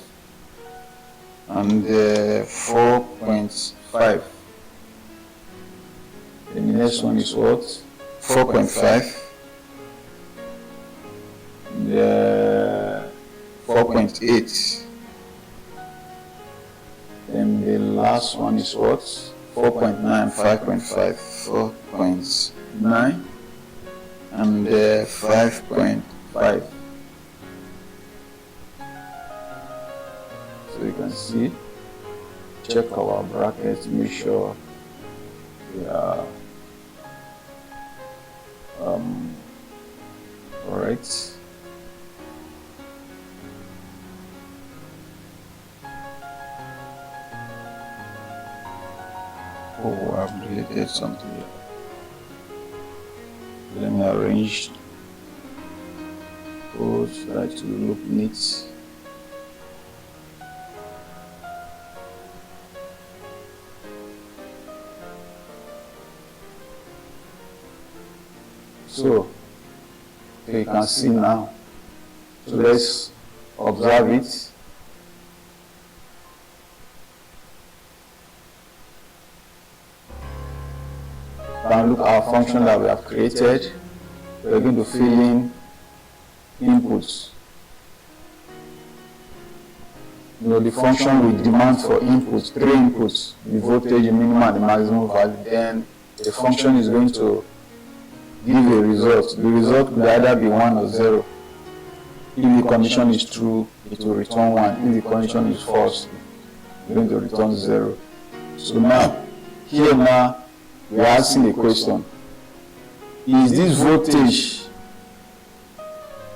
and 4.5. Then the next one is what? 4.5. 4.8. Then the last one is what? 4.9, 5.5, 4.9. And 5.5. So you can see, check our brackets, make sure we are alright. Oh, I've deleted something here. Let me arrange code so that it will look neat. So you can see now. So let's observe it. And look at our function that we have created. We're going to fill in inputs. the function will demand for inputs, 3 inputs, the voltage, the minimum and the maximum value. Then the function is going to give a result. The result could either be 1 or 0. If the condition is true, it will return 1. If the condition is false, it's going to return 0. So now, here now, we are asking a question. Is this voltage,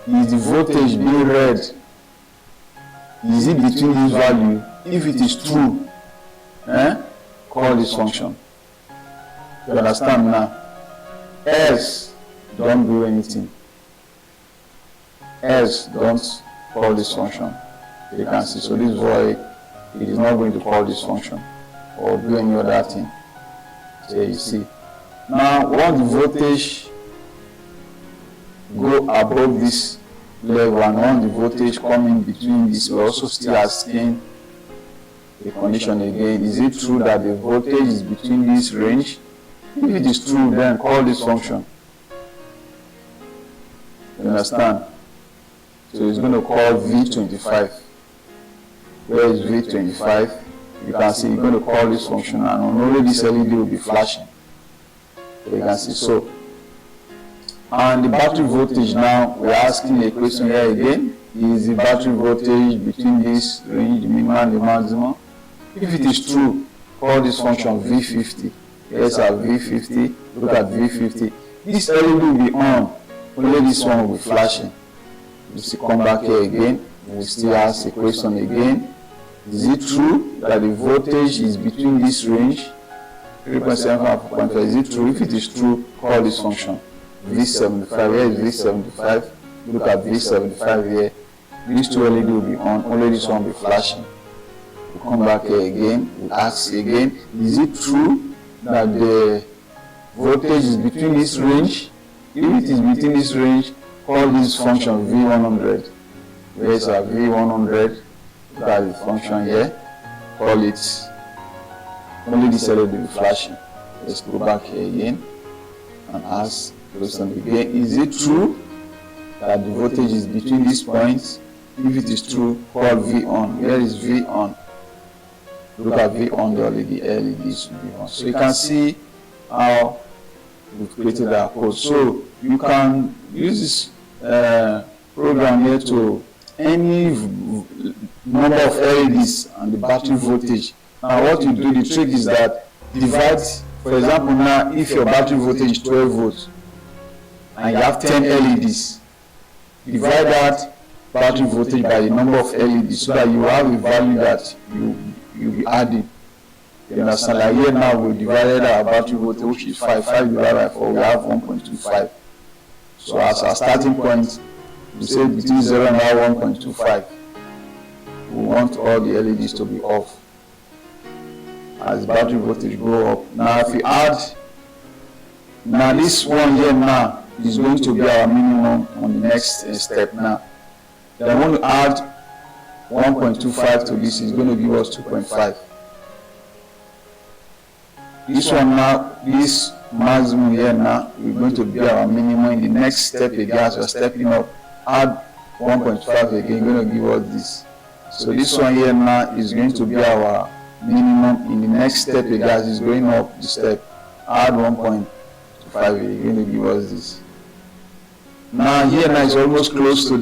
is the voltage being read? Is it between this value? If it is true, call this function. You understand now? Else, don't do anything. Else, don't call this function. You can see. So this void, it is not going to call this function or do any other thing. So you see. Now, once the voltage go above this level and once the voltage come in between this, we also still asking the condition again. Is it true that the voltage is between this range? If it is true, then call this function. You understand? So it's going to call V25. Where is V25? You can see it's going to call this function and only this LED will be flashing. So you can see. So, and the battery voltage now, we're asking a question here again. Is the battery voltage between this range, the minimum and the maximum? If it is true, call this function V50. Let's have V50. Look at V50. This LED will be on. Only this one will be flashing. You see, come back here again. We still ask the question again. Is it true that the voltage is between this range, 3.75 and 4.5? Is it true? If it is true, call this function V75. Here is V75. Look at V75 here. These two LED will be on. Only this one will be flashing. We come back here again. We ask again. Is it true that the voltage is between this range? If it is between this range, call this function V100. There's a V100. Look at the function here. Call it. Only this LED will be flashing. Let's go back here again and ask the question again. Is it true that the voltage is between these points? If it is true, call V on. Where is V on? Look at V on, the LEDs will be on. So you can see how we've created our code. So you can use this program here to any number of LEDs and the battery voltage. Now what you do, the trick is that divide, for example now, if your battery voltage is 12 volts and you have 10 LEDs, divide that battery voltage by the number of LEDs so that you have a value that you'll be adding. You understand? Like here now we divided our battery voltage, which is 5 divided by 4, we have 1.25. So as our starting point, we say between 0 and 1.25. We want all the LEDs to be off as battery voltage go up. Now if we add, now this one here now is going to be our minimum on the next step now. Then when we add 1.25 to this, is going to give us 2.5. This one now, this maximum here now, we're going to be our minimum. In the next step again, as we're stepping up, add 1.5 again, going to give us this. So this one here now is going to be our minimum. In the next step again, as it's going up the step, add 1.25 again, going to give us this. Now here now is almost close to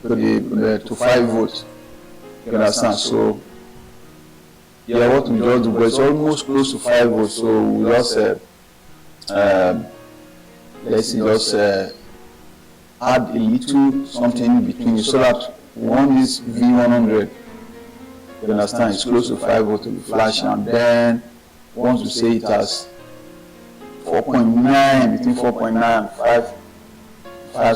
to 5 volts. You understand? So yeah, what we just do, but it's almost close to 5 volts. So we just let's see, just add a little something in between so that we want this V100. You understand? It's close to 5 volts to be flashing, and then we want to say it has 4.9, between 4.9 and 5.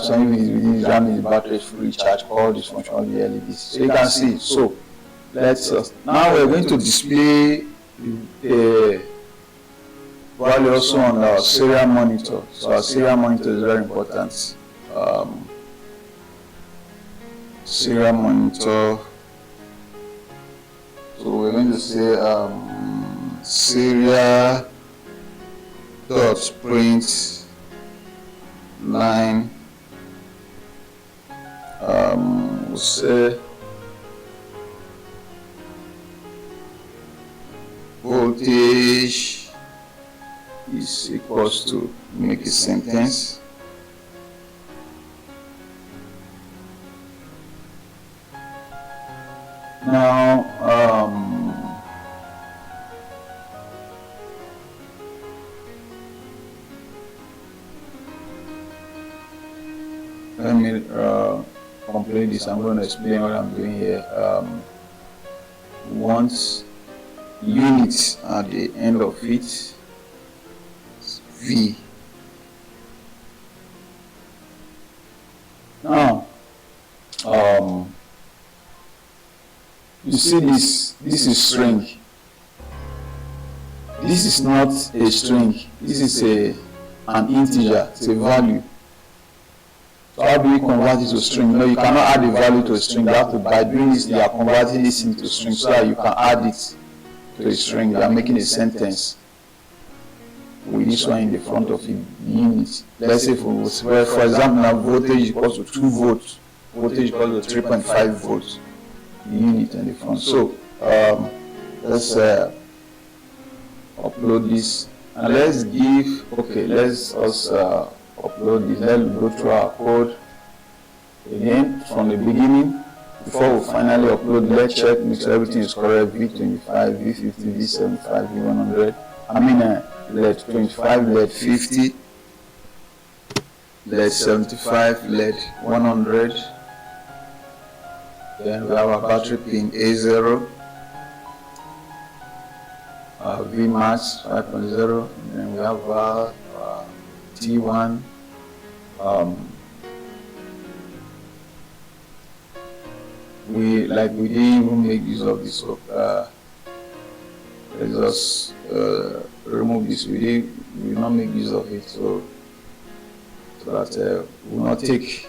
So if it is within the RAM, the battery is fully charged, all this function of the LEDs. So you can see. So let's now we're going to display the value also on our serial monitor. So our serial monitor is very important. Serial monitor. So we're going to say serial dot print line. We'll say voltage is equals to, make a sentence. Now let me complete this. I'm going to explain what I'm doing here. Once units at the end of it, V. Now you see this is string. This is not a string, this is an integer, it's a value. So how do we convert it to string? No, you cannot add a value to a string. You have to, by doing this, you are converting this into string so that you can add it to a string. You are making a sentence with this one in the front of it, the unit. Let's say for example now voltage equals to 2 volts, voltage equals to 3.5 volts, the unit in the front. So let's upload this and let's give, okay, let's also upload this. Let's go through our code again from the beginning. Before we finally upload, let's check make sure everything is correct. V25, V50, V75, V100. I mean LED 25, LED 50, LED 75, LED 100. Then we have our battery pin A0, Vmax 5.0, and then we have our T1. We didn't even make use of this. Let's just remove this. We will not make use of it, so that we will not take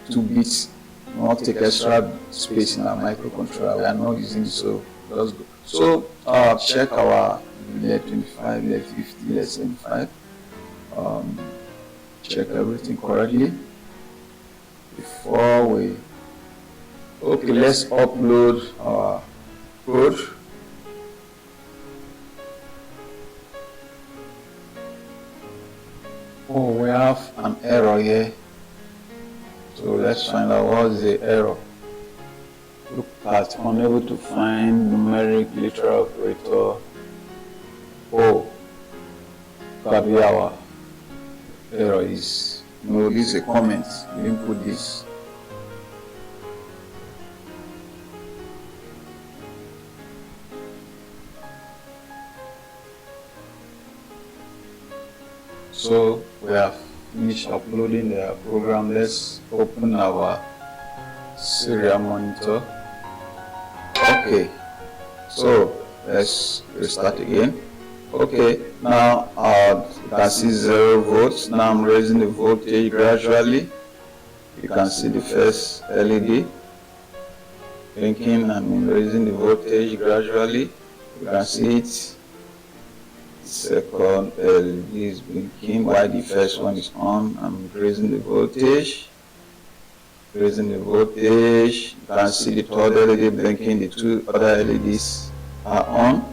2 bits, we will not take extra space in our microcontroller. We are not using it, so let's go. So check our LED 25, LED 50, LED 75. Check everything correctly before we. Okay, let's upload our code. Oh, we have an error here. So let's find out what is the error. Look at unable to find numeric literal operator. Oh, that be our error is. No, this is a comment. We didn't put this. So we have finished uploading the program. Let's open our serial monitor. Okay, so let's restart again. Okay, now you can see 0 volts. Now I'm raising the voltage gradually. You can see the first LED blinking. I'm raising the voltage gradually. You can see it. Second LED is blinking while the first one is on. I'm raising the voltage. Raising the voltage. You can see the third LED blinking. The 2 other LEDs are on.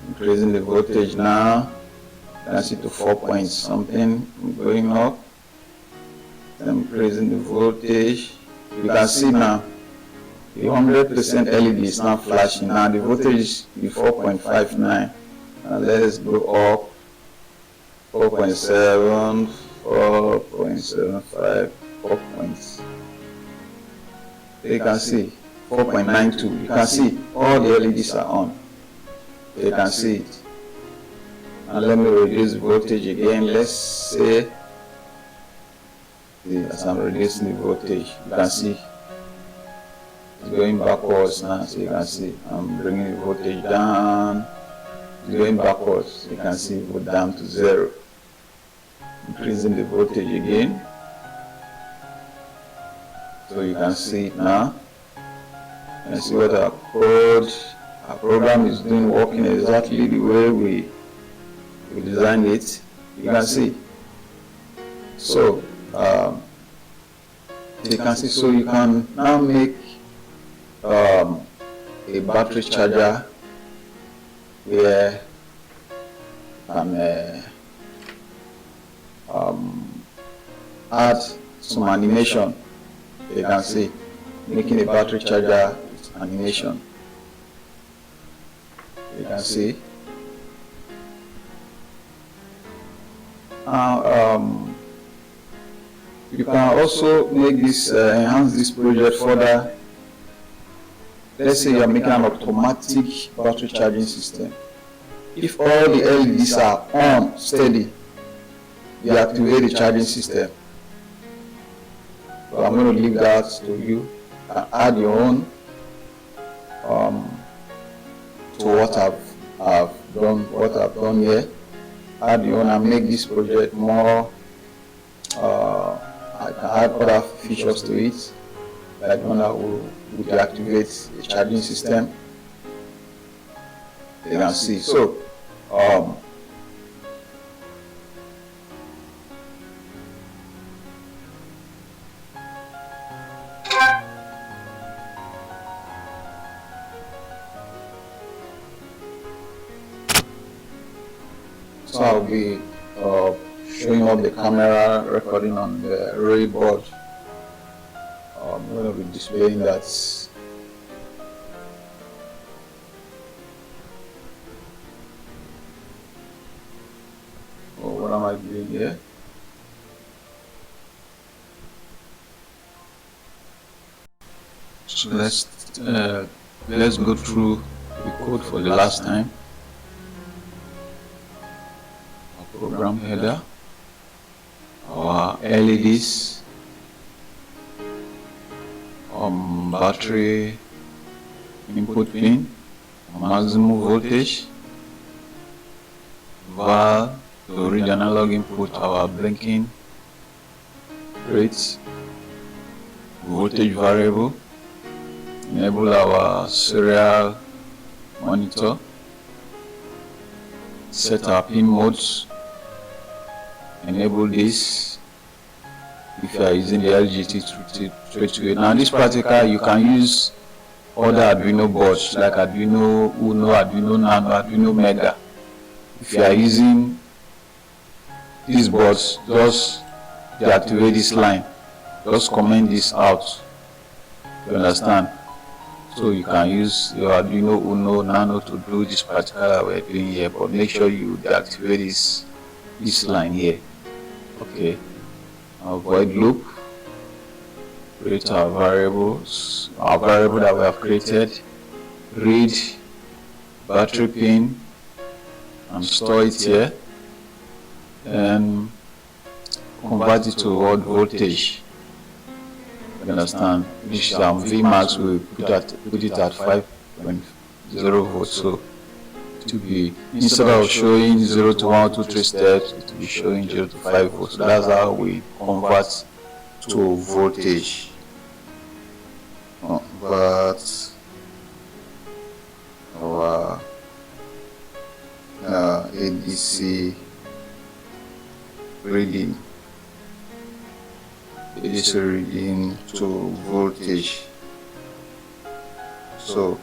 Increasing the voltage now. You can see to 4 point something going up. I'm increasing the voltage. You can see now the 100% LED is now flashing. Now the voltage is 4.59. Now let's go up 4.7, 4.75, 4. You can see 4.92. You can see all the LEDs are on. You can see it. And let me reduce the voltage again. Let's say as I'm reducing the voltage, you can see it's going backwards now. So you can see I'm bringing the voltage down. It's going backwards. You can see it go down to 0. Increasing the voltage again. So you can see it now. You can see what our program is doing, working exactly the way we designed it. You can see. So you can see. So you can now make a battery charger where you can add some animation. You can see making a battery charger with animation. You can see. You can also make this enhance this project further. Let's say you are making an automatic battery charging system. If all the LEDs are on steady, you activate the charging system. So I'm going to leave that to you and add your own to what I've done here. Add your own and make this project more. I can add other features to it, like one that will deactivate the charging system. You can see. So I'll be showing up the camera recording on the array board. I'm going to be displaying that. So what am I doing here? So let's go through the code for the last time. Our program header, our LEDs, battery input pin, maximum voltage, val to read analog input, our blinking rate, voltage variable, enable our serial monitor, set our pin modes, enable this if you are using the LGT8F328. Now in this practical you can use other Arduino boards like Arduino Uno, Arduino Nano, Arduino Mega. If you are using these boards, just deactivate this line, just comment this out. You understand? So you can use your Arduino Uno, Nano to do this practical that we're doing here, but make sure you deactivate this line here. Okay. Avoid loop. Create our variables. Our variable that we have created. Read battery pin and store it here. And convert it to what voltage. You understand? This Vmax we put it at 5.0 volts. So to be, instead of showing 0 to 1, 2, 3 steps, it will be showing 0 to 5 volts. So that's how we convert to voltage. But our ADC reading to voltage. So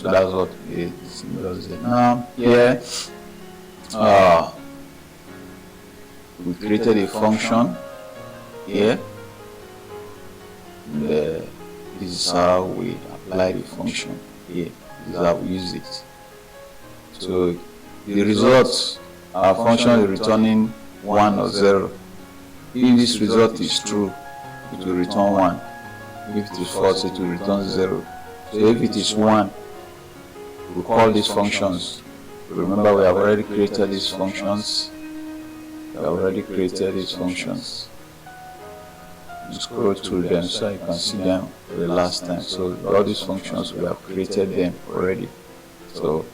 that's what it does. Now here we created a function here. This is how we apply the function here. This is how we use it. So the result, our function is returning 1 or 0. If this result is true, it will return 1. If it is false, it will return 0. So if it is 1, we call these functions. Remember, we have already created these functions. You scroll through them so you can see them for the last time. So all these functions, we have created them already. So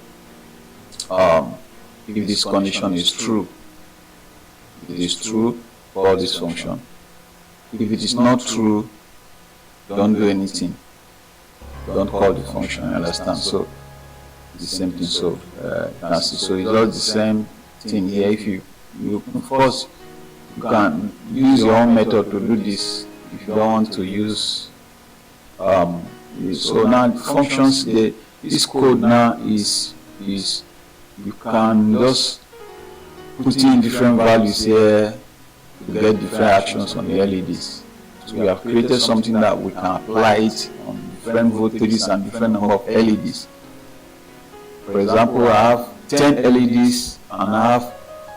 if this condition is true, call this function. If it is not true, don't do anything. Don't call the function. You understand? So the same thing. So so it's all the same thing here. If you of course you can use your own method to do this if you don't want to use so now functions, this code now is is you can just put in different values here to get different actions on the LEDs. So we have created something that we can apply it on different voltages and different number of LEDs. For example, I have 10 LEDs and I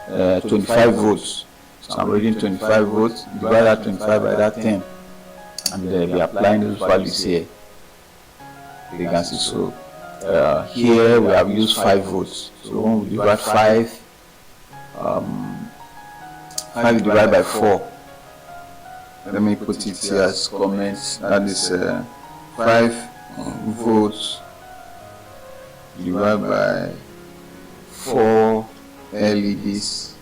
have 25 volts. So I'm reading 25 volts, divide that 25 by that 10, and be applying those values here. You can see, so here we have used 5 volts. So when we divide 5 divided by 4. Let me put it here as comments. That is 5 volts divided by 4 LEDs.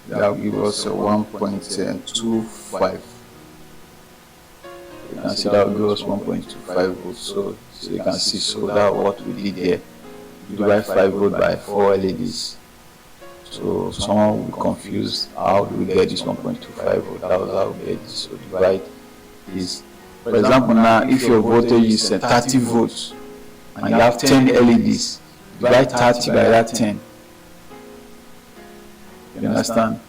That will give us a 1.25. You can see that will give us 1.25 volts. So you can see, so that what we did here. Divide 5 volts by 4 LEDs. So someone will be confused, how do we get this 1.25 volt? That was how we get this. So divide this. For example, now if your voltage is 30 volts and you have 10 LEDs, divide 30 by that 10. You understand?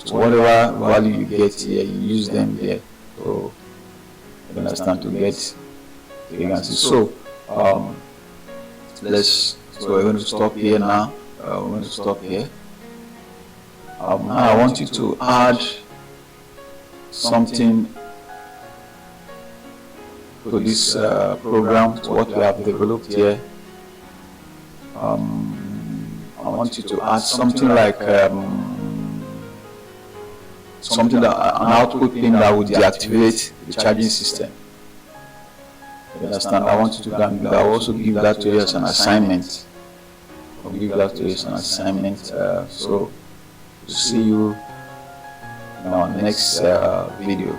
So whatever value you get here, you use them here. So you understand, to get, you can see. So we're going to stop here now. We're going to stop here. Now I want you to add something to this program, to what we have developed here. I want you to add something like an output pin that would deactivate the charging system. You understand? I want you to I'll also give that to you as an assignment. I'll give that to you as an assignment. So see you in our next video.